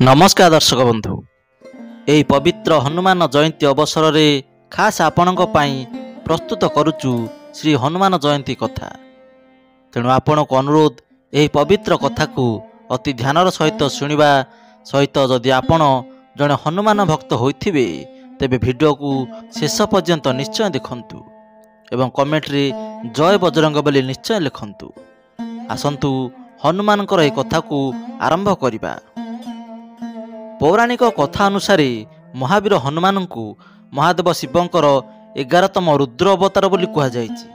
नमस्कार दर्शक बंधु यही पवित्र हनुमान जयंती अवसर में खास आपण प्रस्तुत करुचु श्री हनुमान जयंती कथा। तेणु आपण को अनुरोध यही पवित्र कथा को अति ध्यानर सहित शुणा सहित जदि आपण जड़े हनुमान भक्त होइथिबे तेबे वीडियो को शेष पर्यंत निश्चय देखंतु एवं कमेंट रे जय बजरंग बोली निश्चय लिखंतु। आसंतु हनुमान कथा को आरंभ करिबा। पौराणिक कथा अनुसार महावीर हनुमान को महादेव शिवंकर 11तम रुद्र अवतार बोली कहुଯାଇଛି।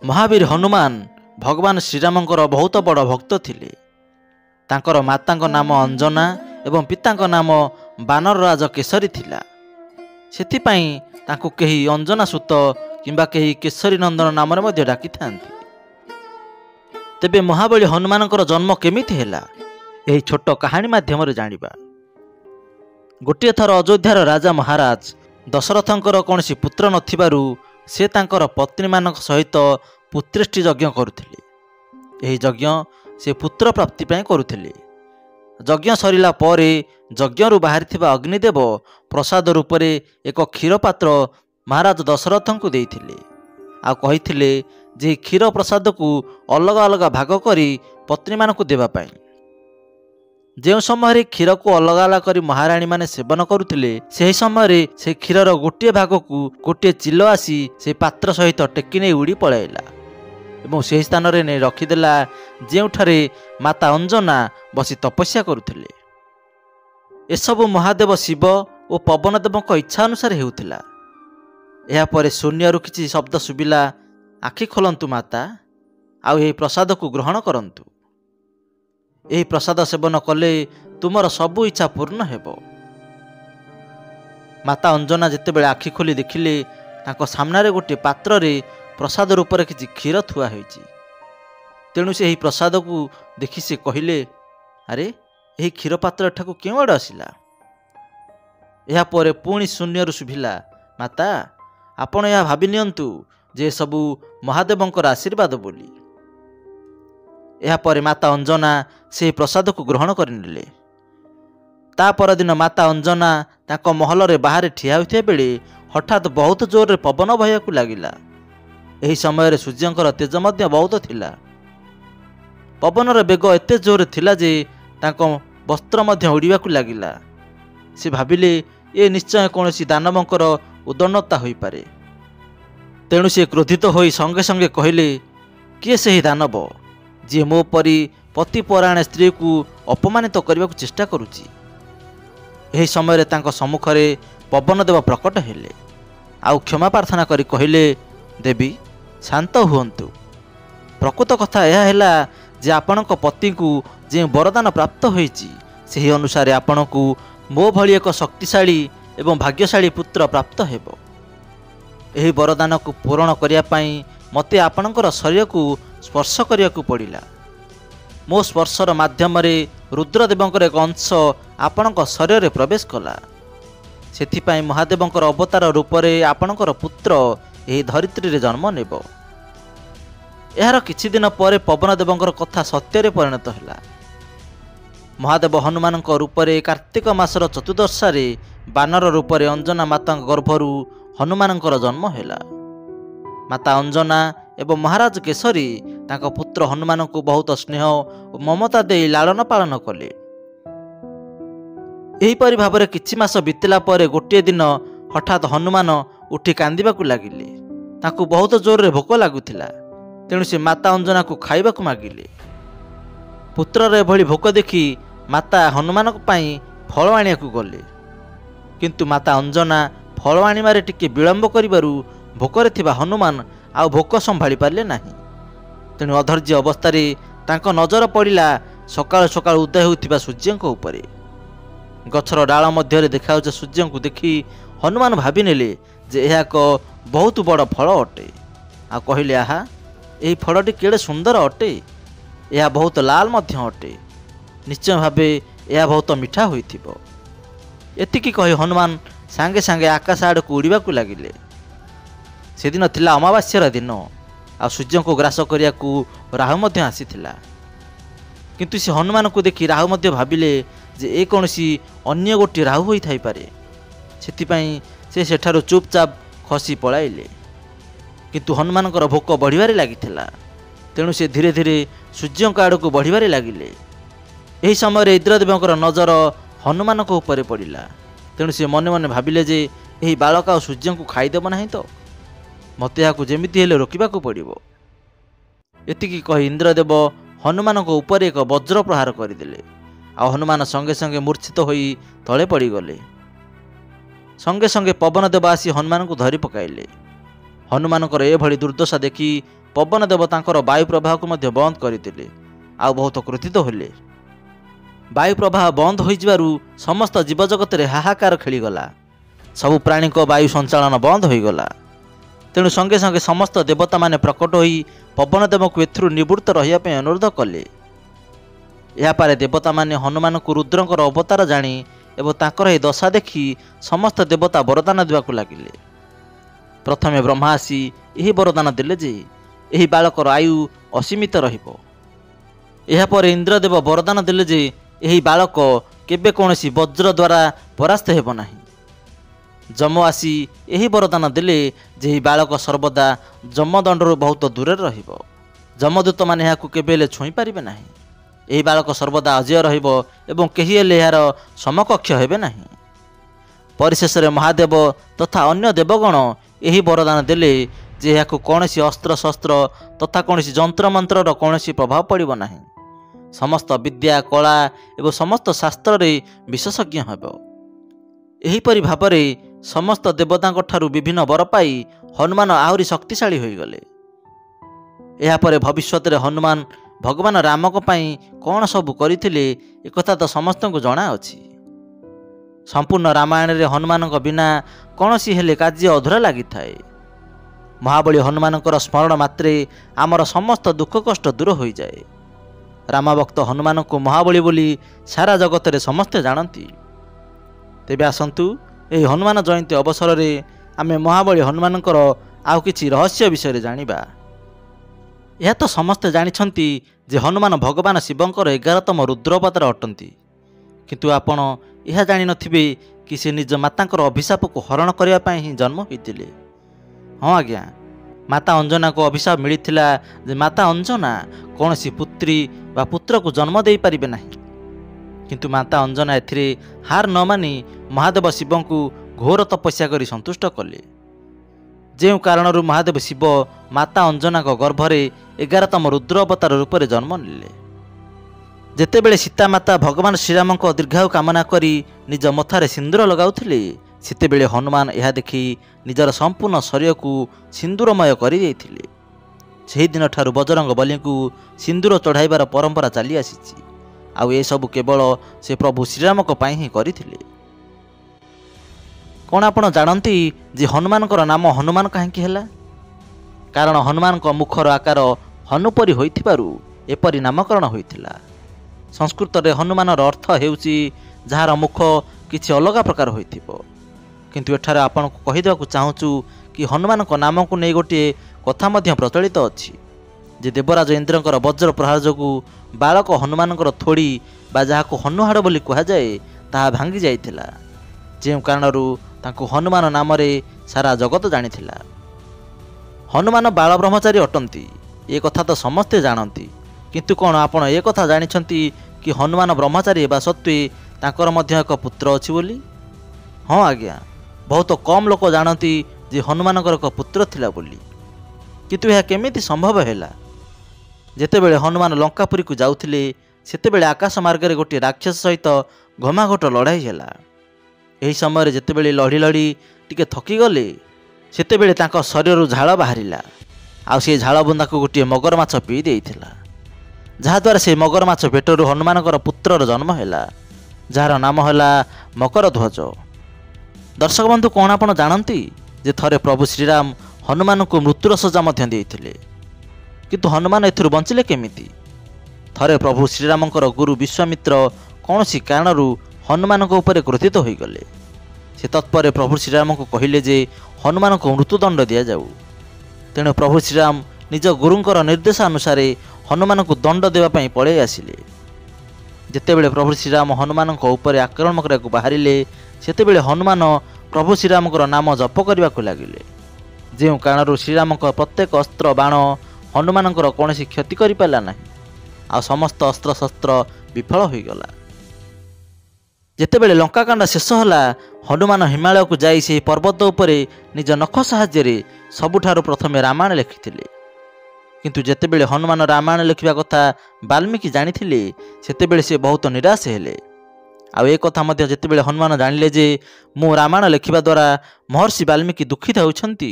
महावीर हनुमान भगवान श्रीरामंकर बहुत बड़ भक्त थिले। तांकर मातांक नाम अंजना एवं पितांक नाम बानर राज केसरी थिला। सेथिपाई तांको केही अंजना सुत किंबा केही केसरी नंदन नाम रे मध्ये डाकी थांती। तेबे महाबली हनुमानकर जन्म केमिति हेला यही छोट कहानी माध्यम रे जानिबा। गोटे थर अयोध्यार राजा महाराज दशरथंकर कौनसी पुत्र नथिबारु से तांकर पत्नी मानक सहित पुत्रेष्टि यज्ञ करुथिले। एही यज्ञ से पुत्र प्राप्ति पय करुथिले। यज्ञ सरिला परे यज्ञरु बाहरिथिबा अग्निदेव प्रसाद रूपरे एक क्षीर पात्र महाराज दशरथंकु देइथिले। आ कहिथिले जे क्षीर प्रसाद को अलग अलग भाग करी पत्नी मानकु देबा पय। जो समय क्षीर को अलग अलग करी महाराणी माने सेवन करुथिले से समय से क्षीरर गोटे भाग को गोटे चिल आसी से पात्र सहित टेकी नहीं उड़ी पलाइला एवं से स्थान रे ने रखिदेला जेउठारे माता अंजना बसी तपस्या करुथिले। एसबु महादेव शिव और पवनदेव इच्छा अनुसार हेउथिला। एहा परे शून्यरु किछि शब्द सुबिला, आखि खोलंतु माता आउ एही प्रसाद को ग्रहण करंतु। यही प्रसाद सेवन कले तुमर सबु इच्छा पूर्ण हेबो। माता अंजना जेतेबेले आखि खोली देखिले तांको सामनारे गोटे पात्र रे प्रसाद रूप से किछि क्षीर थुआ होइछि। तेणु से यही प्रसाद को देखि से कहिले, अरे यही क्षीर पात्र एठाकु केउ आडे आसिला। एहा परे पुणी शून्यरु सुभिला, माता आपण या भाबि नियंतु जे सबु महादेवंकर आशीर्वाद बोली। एहा परे माता अंजना से प्रसाद को ग्रहण करनेले। ता परदिन माता अंजना तांको महल रे बाहर ठिया होइथिया बेले हठात बहुत जोर रे पवन भयकु लागिला। एही समय रे सूर्यंकर तेज मध्य बहुत थिला। पवन रे बेग एते जोर थिला जे तांको वस्त्र मध्य उड़ीबाकु लागिला। से भाबिले ए निश्चय कोनोसी दानवंकर उदन्नता होई पारे। तेणु से क्रोधित होई संगे संगे कहिले, किए सेही दानव जी मो परी पति परायण स्त्री को अपमानित करने को चेष्टा करुची। यही समय तांको सम्मुखरे पवनदेव प्रकट हेले आउ क्षमा प्रार्थना करी कहिले, देवी शांत हुअन्तु। प्रकृत कथा यह हैला जे आपणक पति को जे वरदान प्राप्त होईची सेही अनुसार आपणकु मो भली एक शक्तिशाली एवं भाग्यशाली पुत्र प्राप्त हेबो। एही वरदान को पूर्ण करिया पई मते आपणकर शरीर को स्पर्श करिया को पड़िला। मो स्पर्शर माध्यम रुद्रदेवंकर एक अंश आपणक शरीर में प्रवेश कला। सेथिपाई महादेवंकर अवतार रूपरे आपणकर पुत्र यही धरित्री रे जन्म नेब। एहार किछि दिन पर पवनदेवंकर कथा सत्य परिणत हैला। महादेव हनुमान रूपरे कार्तिक मासर चतुर्दशारे बानर रूपरे अंजना माता गर्भरु हनुमानंकर जन्म हैला। माता अंजना एवं महाराज केसरी तांको पुत्र हनुमान को बहुत स्नेह और ममता दे लालन पालन कले। एहीपरि भाव किछि मास बीतला पर गोटे दिन हठात हनुमान उठी कांदिबाकु लागिले। तांको बहुत जोर रे भोक लागुथिला। तेणु से माता अंजना को खाइबाकु मागिले। पुत्र रे भली भोक देखि माता हनुमान पई फल आनियाकु गले। किंतु माता अंजना फल आनिबारे टिके विलंब करिबारु भोकरे थिबा हनुमान आउ भोक संभाली पारे नाही। तेणु अधर्ज्य अवस्था तांको नजर पड़िला सकाळ सकाळ उदय होउथिबा सूर्यंक उपरे। गछर डाल मध्य देखाउछ सूर्य को देखि हनुमान भाबी नेले जे एहा एक बहुत बड़ फल अटे। आ कहिले, आहा एही फलटी केड़े सुंदर अटे, यह बहुत लाल मध्य अटे, निश्चय भावे यह बहुत मीठा होइथिबो। एतिकी कहि हनुमान सांगे सांगे आकाश आड़ को उड़ीबाकु लागिले। से दिन थिला अमावास्यार दिन आ सूर्य को ग्रास करिया को राहु मध्य आसीथिला। किंतु से हनुमान को देखि राहु मध्य भाबिले ଯେ ଏ କୌଣସି ଅନ୍ୟ ଗୋଟିଏ ରାହୁ ହୋଇଥାଇପାରେ। ସେଥିପାଇଁ ସେ ସେଠାରୁ ଚୁପଚାପ ଖସି ପଳାଇଲେ। କିନ୍ତୁ ହନୁମାନଙ୍କର ଭୋକ ବଢ଼ିବାରେ ଲାଗିଥିଲା। ତେଣୁ ସେ ଧୀରେ ଧୀରେ ସୂର୍ଯ୍ୟଙ୍କ ଆଡ଼କୁ ବଢ଼ିବାରେ ଲାଗିଲେ। ଏହି ସମୟରେ ଇନ୍ଦ୍ରଦେବଙ୍କର ନଜର ହନୁମାନଙ୍କ ଉପରେ ପଡ଼ିଲା। ତେଣୁ ସେ ମନେ ମନେ ଭାବିଲେ ଯେ ଏହି ବାଳକ ଆଉ ସୂର୍ଯ୍ୟଙ୍କୁ ଖାଇଦେବ ନାହିଁ ତ? ମୋତେ ଏହାକୁ ଯେମିତି ହେଲେ ରୋକିବାକୁ ପଡ଼ିବ। ଏତିକି କହି ଇନ୍ଦ୍ରଦେବ ହନୁମାନଙ୍କ ଉପରେ ଏକ ବଜ୍ର ପ୍ରହାର କରିଦେଲେ। ଆଉ ହନୁମାନ ସଙ୍ଗେ ସଙ୍ଗେ ମୂର୍ଚ୍ଛିତ ହୋଇ ତଳେ ପଡ଼ିଗଲେ। ସଙ୍ଗେ ସଙ୍ଗେ ପବନଦେବ ଆସି ହନୁମାନଙ୍କୁ ଧରି ପକାଇଲେ। ହନୁମାନଙ୍କର ଏଭଳି ଦୁର୍ଦ୍ଦଶା ଦେଖି ପବନଦେବ ତାଙ୍କର ବାୟୁ ପ୍ରବାହକୁ ମଧ୍ୟ ବନ୍ଦ କରିଦେଲେ ଆଉ ବହୁତ କ୍ରୋଧିତ ହେଲେ। ବାୟୁ ପ୍ରବାହ ବନ୍ଦ ହୋଇଯିବାରୁ ସମସ୍ତ ଜୀବଜଗତରେ ହାହାକାର ଖେଳିଗଲା। ସବୁ ପ୍ରାଣୀଙ୍କ ବାୟୁ ସଞ୍ଚାଳନ ବନ୍ଦ ହୋଇଗଲା। ତେଣୁ ସଙ୍ଗେ ସଙ୍ଗେ ସମସ୍ତ ଦେବତାମାନେ ପ୍ରକଟ ହୋଇ ପବନଦେବଙ୍କୁ ଏଥିରୁ ନିବୃତ୍ତ ରହିବା ପାଇଁ ଅନୁରୋଧ କଲେ। ଏହାପରେ ଦେବତାମାନେ ହନୁମାନଙ୍କୁ ରୁଦ୍ରଙ୍କର ଅବତାର ଜାଣି ଏବଂ ତାଙ୍କର ଏହି ଦଶା ଦେଖି ସମସ୍ତ ଦେବତା ବରଦାନ ଦେବାକୁ ଲାଗିଲେ। ପ୍ରଥମେ ବ୍ରହ୍ମା ଆସି ଏହି ବରଦାନ ଦେଲେ ଯେ ଏହି ବାଳକର ଆୟୁ ଅସୀମିତ ରହିବ। ଏହାପରେ ଇନ୍ଦ୍ରଦେବ ବରଦାନ ଦେଲେ ଯେ ଏହି ବାଳକ କେବେ କୌଣସି ବଜ୍ର ଦ୍ୱାରା ପରାସ୍ତ ହେବ ନାହିଁ। ଯମ ଆସି ଏହି ବରଦାନ ଦେଲେ ଯେ ଏହି ବାଳକ ସର୍ବଦା ଯମଦଣ୍ଡରୁ ବହୁତ ଦୂରରେ ରହିବ। ଯମଦୂତମାନେ ଏହାକୁ କେବେ ହେଲେ ଛୁଇଁ ପାରିବେ ନାହିଁ। ଏହି ବାଳକ ସର୍ବଦା ଅଜୟ ରହିବ ଏବଂ କେହି ହେଲେ ଏହାର ସମକକ୍ଷ ହେବେ ନାହିଁ। ପରିଶେଷରେ ମହାଦେବ ତଥା ଅନ୍ୟ ଦେବଗଣ ଏହି ବରଦାନ ଦେଲେ ଯେ ଏହାକୁ କୌଣସି ଅସ୍ତ୍ରଶସ୍ତ୍ର ତଥା କୌଣସି ଯନ୍ତ୍ରମନ୍ତ୍ରର କୌଣସି ପ୍ରଭାବ ପଡ଼ିବ ନାହିଁ। ସମସ୍ତ ବିଦ୍ୟା କଳା ଏବଂ ସମସ୍ତ ଶାସ୍ତ୍ରରେ ବିଶେଷଜ୍ଞ ହେବ। ଏହିପରି ଭାବରେ ସମସ୍ତ ଦେବତାଙ୍କ ଠାରୁ ବିଭିନ୍ନ ବର ପାଇ ହନୁମାନ ଆହୁରି ଶକ୍ତିଶାଳୀ ହୋଇଗଲେ। ଏହାପରେ ଭବିଷ୍ୟତରେ ହନୁମାନ ଭଗବାନ ରାମଙ୍କ ପାଇଁ କ'ଣ ସବୁ କରିଥିଲେ ଏକଥା ତ ସମସ୍ତଙ୍କୁ ଜଣାଅଛି। ସମ୍ପୂର୍ଣ୍ଣ ରାମାୟଣରେ ହନୁମାନଙ୍କ ବିନା କୌଣସି ହେଲେ କାର୍ଯ୍ୟ ଅଧୁରା ଲାଗିଥାଏ। ମହାବଳୀ ହନୁମାନଙ୍କର ସ୍ମରଣ ମାତ୍ରେ ଆମର ସମସ୍ତ ଦୁଃଖ କଷ୍ଟ ଦୂର ହୋଇଯାଏ। ରାମଭକ୍ତ ହନୁମାନଙ୍କୁ ମହାବଳୀ ବୋଲି ସାରା ଜଗତରେ ସମସ୍ତେ ଜାଣନ୍ତି। ତେବେ ଆସନ୍ତୁ ଏହି ହନୁମାନ ଜୟନ୍ତୀ ଅବସରରେ ଆମେ ମହାବଳୀ ହନୁମାନଙ୍କର ଆଉ କିଛି ରହସ୍ୟ ବିଷୟରେ ଜାଣିବା। ଏହା ତ ସମସ୍ତେ ଜାଣିଛନ୍ତି ଯେ ହନୁମାନ ଭଗବାନ ଶିବଙ୍କର 11ତମ ରୁଦ୍ର ଅବତାର ଅଟନ୍ତି। କିନ୍ତୁ ଆପଣ ଏହା ଜାଣିନଥିବେ କି ସେ ନିଜ ମାତାଙ୍କର ଅଭିଶାପକୁ ହରଣ କରିବା ପାଇଁ ହିଁ ଜନ୍ମ ହୋଇଥିଲେ। ହଁ ଆଜ୍ଞା, ମାତା ଅଞ୍ଜନାକୁ ଅଭିଶାପ ମିଳିଥିଲା ଯେ ମାତା ଅଞ୍ଜନା କୌଣସି ପୁତ୍ରୀ ବା ପୁତ୍ରକୁ ଜନ୍ମ ଦେଇପାରିବେ ନାହିଁ। କିନ୍ତୁ ମାତା ଅଞ୍ଜନା ଏଥିରେ ହାର ନ ମାନି ମହାଦେବ ଶିବଙ୍କୁ ଘୋର ତପସ୍ୟା କରି ସନ୍ତୁଷ୍ଟ କଲେ। ଯେଉଁ କାରଣରୁ ମହାଦେବ ଶିବ ମାତା ଅଞ୍ଜନାଙ୍କ ଗର୍ଭରେ 11ତମ ରୁଦ୍ର ଅବତାର ରୂପରେ ଜନ୍ମ ନେଲେ। ଯେତେବେଳେ ସୀତାମାତା ଭଗବାନ ଶ୍ରୀରାମଙ୍କ ଦୀର୍ଘାୟୁ କାମନା କରି ନିଜ ମଥାରେ ସିନ୍ଦୁର ଲଗାଉଥିଲେ, ସେତେବେଳେ ହନୁମାନ ଏହା ଦେଖି ନିଜର ସମ୍ପୂର୍ଣ୍ଣ ଶରୀରକୁ ସିନ୍ଦୁରମୟ କରିଦେଇଥିଲେ। ସେହିଦିନଠାରୁ ବଜରଙ୍ଗ ବଲିଙ୍କୁ ସିନ୍ଦୁର ଚଢ଼ାଇବାର ପରମ୍ପରା ଚାଲି ଆସିଛି। ଆଉ ଏସବୁ କେବଳ ସେ ପ୍ରଭୁ ଶ୍ରୀରାମଙ୍କ ପାଇଁ ହିଁ କରିଥିଲେ। କ'ଣ ଆପଣ ଜାଣନ୍ତି ଯେ ହନୁମାନଙ୍କର ନାମ ହନୁମାନ କାହିଁକି ହେଲା? କାରଣ ହନୁମାନଙ୍କ ମୁଖର ଆକାର ହନୁ ପରି ହୋଇଥିବାରୁ ଏପରି ନାମକରଣ ହୋଇଥିଲା। ସଂସ୍କୃତରେ ହନୁମାନର ଅର୍ଥ ହେଉଛି ଯାହାର ମୁଖ କିଛି ଅଲଗା ପ୍ରକାର ହୋଇଥିବ। କିନ୍ତୁ ଏଠାରେ ଆପଣଙ୍କୁ କହିଦେବାକୁ ଚାହୁଁଛୁ କି ହନୁମାନଙ୍କ ନାମକୁ ନେଇ ଗୋଟିଏ କଥା ମଧ୍ୟ ପ୍ରଚଳିତ ଅଛି ଯେ ଦେବରାଜ ଇନ୍ଦ୍ରଙ୍କର ବଜ୍ର ପ୍ରହାର ଯୋଗୁଁ ବାଳକ ହନୁମାନଙ୍କର ଥୋଡ଼ି ବା ଯାହାକୁ ହନୁହାଡ଼ ବୋଲି କୁହାଯାଏ ତାହା ଭାଙ୍ଗି ଯାଇଥିଲା। ଯେଉଁ କାରଣରୁ ତାଙ୍କୁ ହନୁମାନ ନାମରେ ସାରା ଜଗତ ଜାଣିଥିଲା। ହନୁମାନ ବାଳ ବ୍ରହ୍ମଚାରୀ ଅଟନ୍ତି ଏ କଥା ତ ସମସ୍ତେ ଜାଣନ୍ତି। କିନ୍ତୁ କ'ଣ ଆପଣ ଏ କଥା ଜାଣିଛନ୍ତି କି ହନୁମାନ ବ୍ରହ୍ମଚାରୀ ହେବା ସତ୍ତ୍ୱେ ତାଙ୍କର ମଧ୍ୟ ଏକ ପୁତ୍ର ଅଛି ବୋଲି? ହଁ ଆଜ୍ଞା, ବହୁତ କମ୍ ଲୋକ ଜାଣନ୍ତି ଯେ ହନୁମାନଙ୍କର ଏକ ପୁତ୍ର ଥିଲା ବୋଲି। କିନ୍ତୁ ଏହା କେମିତି ସମ୍ଭବ ହେଲା? ଯେତେବେଳେ ହନୁମାନ ଲଙ୍କାପୁରୀକୁ ଯାଉଥିଲେ, ସେତେବେଳେ ଆକାଶ ମାର୍ଗରେ ଗୋଟିଏ ରାକ୍ଷସ ସହିତ ଘମାଘୋଟ ଲଢ଼ାଇ ହେଲା। ଏହି ସମୟରେ ଯେତେବେଳେ ଲଢ଼ି ଲଢ଼ି ଟିକେ ଥକିଗଲେ, ସେତେବେଳେ ତାଙ୍କ ଶରୀରରୁ ଝାଳ ବାହାରିଲା। ଆଉ ସେ ଝାଳ ବୁନ୍ଦାକୁ ଗୋଟିଏ ମଗର ମାଛ ପିଇ ଦେଇଥିଲା, ଯାହାଦ୍ୱାରା ସେ ମଗର ମାଛ ପେଟରୁ ହନୁମାନଙ୍କର ପୁତ୍ରର ଜନ୍ମ ହେଲା, ଯାହାର ନାମ ହେଲା ମକରଧ୍ୱଜ। ଦର୍ଶକ ବନ୍ଧୁ, କ'ଣ ଆପଣ ଜାଣନ୍ତି ଯେ ଥରେ ପ୍ରଭୁ ଶ୍ରୀରାମ ହନୁମାନଙ୍କୁ ମୃତ୍ୟୁର ସଜା ମଧ୍ୟ ଦେଇଥିଲେ? କିନ୍ତୁ ହନୁମାନ ଏଥିରୁ ବଞ୍ଚିଲେ କେମିତି? ଥରେ ପ୍ରଭୁ ଶ୍ରୀରାମଙ୍କର ଗୁରୁ ବିଶ୍ୱାମିତ୍ର କୌଣସି କାରଣରୁ ହନୁମାନଙ୍କ ଉପରେ କ୍ରୋଧିତ ହୋଇଗଲେ। ସେ ତତ୍ପରେ ପ୍ରଭୁ ଶ୍ରୀରାମଙ୍କୁ କହିଲେ ଯେ ହନୁମାନଙ୍କୁ ମୃତ୍ୟୁଦଣ୍ଡ ଦିଆଯାଉ। ତେଣୁ ପ୍ରଭୁ ଶ୍ରୀରାମ ନିଜ ଗୁରୁଙ୍କର ନିର୍ଦ୍ଦେଶ ଅନୁସାରେ ହନୁମାନଙ୍କୁ ଦଣ୍ଡ ଦେବା ପାଇଁ ପଳାଇ ଆସିଲେ। ଯେତେବେଳେ ପ୍ରଭୁ ଶ୍ରୀରାମ ହନୁମାନଙ୍କ ଉପରେ ଆକ୍ରମଣ କରିବାକୁ ବାହାରିଲେ ସେତେବେଳେ ହନୁମାନ ପ୍ରଭୁ ଶ୍ରୀରାମଙ୍କର ନାମ ଜପ କରିବାକୁ ଲାଗିଲେ। ଯେଉଁ କାରଣରୁ ଶ୍ରୀରାମଙ୍କ ପ୍ରତ୍ୟେକ ଅସ୍ତ୍ର ବାଣ ହନୁମାନଙ୍କର କୌଣସି କ୍ଷତି କରିପାରିଲା ନାହିଁ ଆଉ ସମସ୍ତ ଅସ୍ତ୍ରଶସ୍ତ୍ର ବିଫଳ ହୋଇଗଲା। ଯେତେବେଳେ ଲଙ୍କାକାଣ୍ଡ ଶେଷ ହେଲା ହନୁମାନ ହିମାଳୟକୁ ଯାଇ ସେହି ପର୍ବତ ଉପରେ ନିଜ ନଖ ସାହାଯ୍ୟରେ ସବୁଠାରୁ ପ୍ରଥମେ ରାମାୟଣ ଲେଖିଥିଲେ। କିନ୍ତୁ ଯେତେବେଳେ ହନୁମାନ ରାମାୟଣ ଲେଖିବା କଥା ବାଲ୍ମୀକି ଜାଣିଥିଲେ ସେତେବେଳେ ସେ ବହୁତ ନିରାଶ ହେଲେ। ଆଉ ଏ କଥା ମଧ୍ୟ ଯେତେବେଳେ ହନୁମାନ ଜାଣିଲେ ଯେ ମୁଁ ରାମାୟଣ ଲେଖିବା ଦ୍ୱାରା ମହର୍ଷି ବାଲ୍ମୀକି ଦୁଃଖିତ ହେଉଛନ୍ତି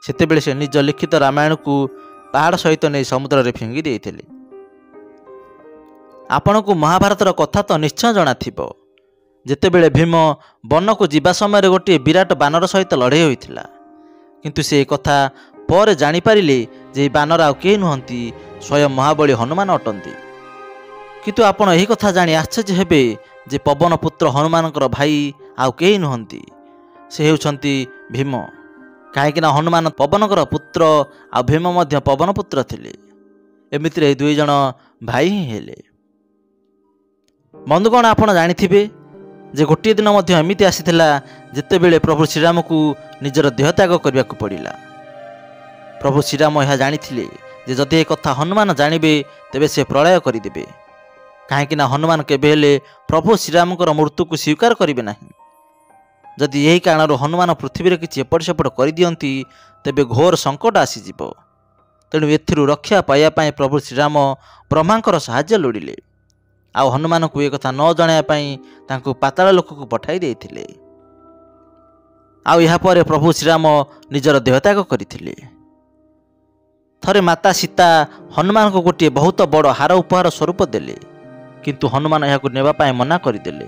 ସେତେବେଳେ ସେ ନିଜ ଲିଖିତ ରାମାୟଣକୁ ପାହାଡ଼ ସହିତ ନେଇ ସମୁଦ୍ରରେ ଫିଙ୍ଗି ଦେଇଥିଲେ। ଆପଣଙ୍କୁ ମହାଭାରତର କଥା ତ ନିଶ୍ଚୟ ଜଣାଥିବ। ଯେତେବେଳେ ଭୀମ ବନକୁ ଯିବା ସମୟରେ ଗୋଟିଏ ବିରାଟ ବାନର ସହିତ ଲଢ଼େଇ ହୋଇଥିଲା, କିନ୍ତୁ ସେ କଥା ପରେ ଜାଣିପାରିଲେ ଯେ ଏହି ବାନର ଆଉ କେହି ନୁହନ୍ତି, ସ୍ୱୟଂ ମହାବଳୀ ହନୁମାନ ଅଟନ୍ତି। କିନ୍ତୁ ଆପଣ ଏହି କଥା ଜାଣି ଆଶ୍ଚର୍ଯ୍ୟ ହେବେ ଯେ ପବନ ପୁତ୍ର ହନୁମାନଙ୍କର ଭାଇ ଆଉ କେହି ନୁହନ୍ତି, ସେ ହେଉଛନ୍ତି ଭୀମ। କାହିଁକିନା ହନୁମାନ ପବନଙ୍କର ପୁତ୍ର ଆଉ ଭୀମ ମଧ୍ୟ ପବନ ପୁତ୍ର ଥିଲେ। ଏମିତିରେ ଏହି ଦୁଇ ଜଣ ଭାଇ ହିଁ ହେଲେ। ବନ୍ଧୁଗଣ, ଆପଣ ଜାଣିଥିବେ ଯେ ଗୋଟିଏ ଦିନ ମଧ୍ୟ ଏମିତି ଆସିଥିଲା ଯେତେବେଳେ ପ୍ରଭୁ ଶ୍ରୀରାମକୁ ନିଜର ଦେହତ୍ୟାଗ କରିବାକୁ ପଡ଼ିଲା। ପ୍ରଭୁ ଶ୍ରୀରାମ ଏହା ଜାଣିଥିଲେ ଯେ ଯଦି ଏ କଥା ହନୁମାନ ଜାଣିବେ ତେବେ ସେ ପ୍ରଳୟ କରିଦେବେ। କାହିଁକିନା ହନୁମାନ କେବେ ହେଲେ ପ୍ରଭୁ ଶ୍ରୀରାମଙ୍କର ମୃତ୍ୟୁକୁ ସ୍ୱୀକାର କରିବେ ନାହିଁ। ଯଦି ଏହି କାରଣରୁ ହନୁମାନ ପୃଥିବୀରେ କିଛି ଏପଟ ସେପଟ କରିଦିଅନ୍ତି ତେବେ ଘୋର ସଙ୍କଟ ଆସିଯିବ। ତେଣୁ ଏଥିରୁ ରକ୍ଷା ପାଇବା ପାଇଁ ପ୍ରଭୁ ଶ୍ରୀରାମ ବ୍ରହ୍ମାଙ୍କର ସାହାଯ୍ୟ ଲୋଡ଼ିଲେ ଆଉ ହନୁମାନଙ୍କୁ ଏ କଥା ନ ଜଣାଇବା ପାଇଁ ତାଙ୍କୁ ପାତାଳ ଲୋକକୁ ପଠାଇ ଦେଇଥିଲେ। ଆଉ ଏହାପରେ ପ୍ରଭୁ ଶ୍ରୀରାମ ନିଜର ଦେହତ୍ୟାଗ କରିଥିଲେ। ଥରେ ମାତା ସୀତା ହନୁମାନଙ୍କୁ ଗୋଟିଏ ବହୁତ ବଡ଼ ହାର ଉପହାର ସ୍ୱରୂପ ଦେଲେ, କିନ୍ତୁ ହନୁମାନ ଏହାକୁ ନେବା ପାଇଁ ମନା କରିଦେଲେ।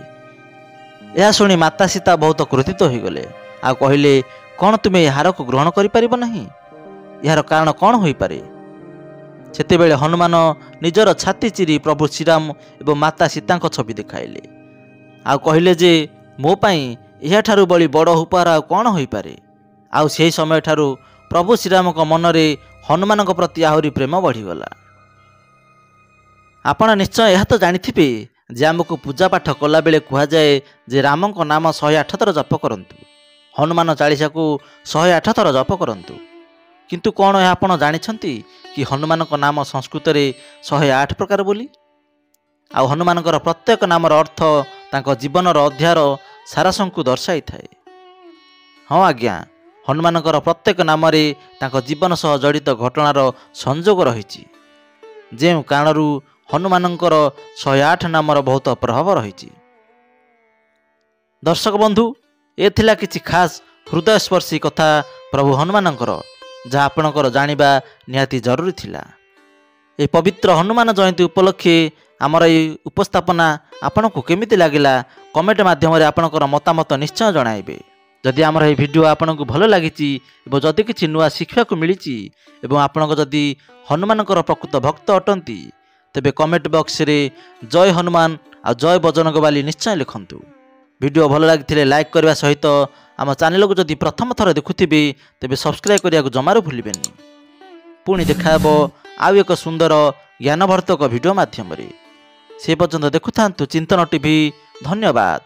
ଏହା ଶୁଣି ମାତା ସୀତା ବହୁତ କ୍ରୋଧିତ ହୋଇଗଲେ ଆଉ କହିଲେ, କ'ଣ ତୁମେ ଏହି ହାରକୁ ଗ୍ରହଣ କରିପାରିବ ନାହିଁ? ଏହାର କାରଣ କ'ଣ ହୋଇପାରେ? ସେତେବେଳେ ହନୁମାନ ନିଜର ଛାତି ଚିରି ପ୍ରଭୁ ଶ୍ରୀରାମ ଏବଂ ମାତା ସୀତାଙ୍କ ଛବି ଦେଖାଇଲେ ଆଉ କହିଲେ ଯେ ମୋ ପାଇଁ ଏହାଠାରୁ ବଳି ବଡ଼ ଉପହାର ଆଉ କ'ଣ ହୋଇପାରେ? ଆଉ ସେହି ସମୟଠାରୁ ପ୍ରଭୁ ଶ୍ରୀରାମଙ୍କ ମନରେ ହନୁମାନଙ୍କ ପ୍ରତି ଆହୁରି ପ୍ରେମ ବଢ଼ିଗଲା। ଆପଣ ନିଶ୍ଚୟ ଏହା ତ ଜାଣିଥିବେ ଯେ ଆମକୁ ପୂଜାପାଠ କଲାବେଳେ କୁହାଯାଏ ଯେ ରାମଙ୍କ ନାମ 108 ଥର ଜପ କରନ୍ତୁ, ହନୁମାନ ଚାଳିଶାକୁ 108 ଥର ଜପ କରନ୍ତୁ। କିନ୍ତୁ କ'ଣ ଏହା ଆପଣ ଜାଣିଛନ୍ତି କି ହନୁମାନଙ୍କ ନାମ ସଂସ୍କୃତରେ 108 ପ୍ରକାର ବୋଲି? ଆଉ ହନୁମାନଙ୍କର ପ୍ରତ୍ୟେକ ନାମର ଅର୍ଥ ତାଙ୍କ ଜୀବନର ଅଧ୍ୟାୟର ସାରାଂଶକୁ ଦର୍ଶାଇଥାଏ। ହଁ ଆଜ୍ଞା, ହନୁମାନଙ୍କର ପ୍ରତ୍ୟେକ ନାମରେ ତାଙ୍କ ଜୀବନ ସହ ଜଡ଼ିତ ଘଟଣାର ସଂଯୋଗ ରହିଛି, ଯେଉଁ କାରଣରୁ ହନୁମାନଙ୍କର 108 ନାମର ବହୁତ ପ୍ରଭାବ ରହିଛି। ଦର୍ଶକ ବନ୍ଧୁ, ଏ ଥିଲା କିଛି ଖାସ୍ ହୃଦୟସ୍ପର୍ଶୀ କଥା ପ୍ରଭୁ ହନୁମାନଙ୍କର, ଯାହା ଆପଣଙ୍କର ଜାଣିବା ନିହାତି ଜରୁରୀ ଥିଲା। ଏହି ପବିତ୍ର ହନୁମାନ ଜୟନ୍ତୀ ଉପଲକ୍ଷେ ଆମର ଏହି ଉପସ୍ଥାପନା ଆପଣଙ୍କୁ କେମିତି ଲାଗିଲା କମେଣ୍ଟ ମାଧ୍ୟମରେ ଆପଣଙ୍କର ମତାମତ ନିଶ୍ଚୟ ଜଣାଇବେ। ଯଦି ଆମର ଏହି ଭିଡ଼ିଓ ଆପଣଙ୍କୁ ଭଲ ଲାଗିଛି ଏବଂ ଯଦି କିଛି ନୂଆ ଶିଖିବାକୁ ମିଳିଛି ଏବଂ ଆପଣଙ୍କ ଯଦି ହନୁମାନଙ୍କର ପ୍ରକୃତ ଭକ୍ତ ଅଟନ୍ତି ତେବେ କମେଣ୍ଟ ବକ୍ସରେ ଜୟ ହନୁମାନ ଆଉ ଜୟ ବଜରଙ୍ଗବାଲି ନିଶ୍ଚୟ ଲେଖନ୍ତୁ। ଭିଡ଼ିଓ ଭଲ ଲାଗିଥିଲେ ଲାଇକ୍ କରିବା ସହିତ ଆମ ଚ୍ୟାନେଲକୁ ଯଦି ପ୍ରଥମ ଥର ଦେଖୁଥିବେ ତେବେ ସବସ୍କ୍ରାଇବ୍ କରିବାକୁ ଜମାରୁ ଭୁଲିବେନି। ପୁଣି ଦେଖାହେବ ଆଉ ଏକ ସୁନ୍ଦର ଜ୍ଞାନଭର୍ତ୍ତକ ଭିଡ଼ିଓ ମାଧ୍ୟମରେ। ସେ ପର୍ଯ୍ୟନ୍ତ ଦେଖୁଥାନ୍ତୁ ଚିନ୍ତନ ଟିଭି। ଧନ୍ୟବାଦ।